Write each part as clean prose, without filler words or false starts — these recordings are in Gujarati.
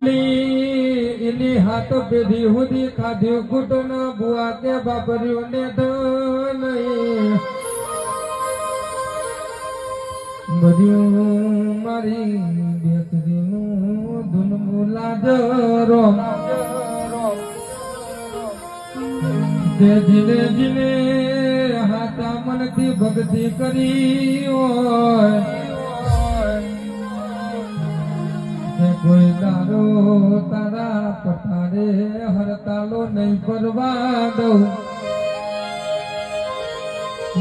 એની હાથ પેઢી સુધી ખાધ્યું ઘૂંટણ બુઆ કે બાપર્યું ને ધન બધું મારી બેસરીનું ધૂન મુલાજરો જે જીને જીને હાથા મનથી ભક્તિ કરી હોય કોઈ દારો તારા પથારે હરતાલો નહીં પરવા દઉં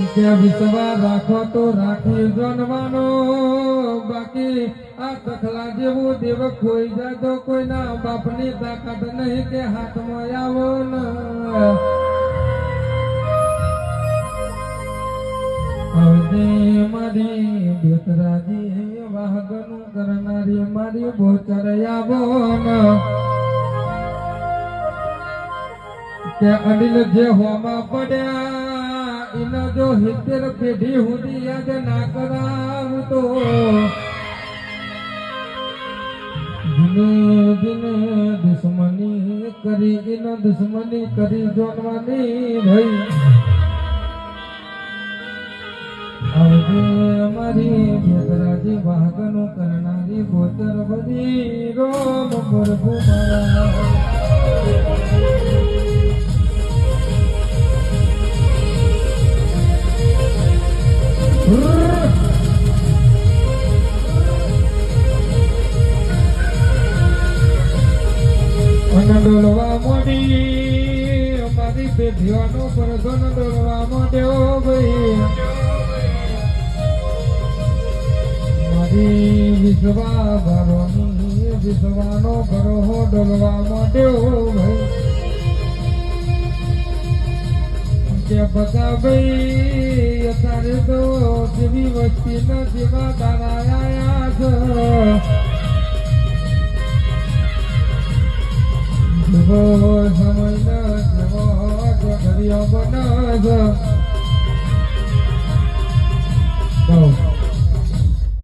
કે વિશ્વાસ રાખો તો રાખી જનવાનો બાકી આ તખલા જેવું દેવ ખોઈ જાય તો કોઈના બાપની તાકાત નહીં કે હાથમાં આવો ન મારી બેતરાજી વાહગનું કરનારી મારી બોચર આવો કે અનિલ જે હોમાં પડ્યા એનો જો 70 પેઢી સુધી યાદ ના કરાવું તો દિને દિને દુશ્મની કરી એનો દુશ્મની કરી જોડવાની ભાઈ મારી બેતરાજી વાહગનું કરનારી બોચર બધી રોમ પ્રભુ મારા ડોલવા મોડી મારી પેઢીઓનો પરધન ડોલવા મોડ્યો ભાઈ વિશ્વાનો ઘરો ડોલવા માંડ્યો ભાઈ કે બધા ભાઈ અત્યારે તો જેવી વસ્તી ના જેવા તારા આયા છે જેવો સમય ન જેવો ઘડિયો બને છે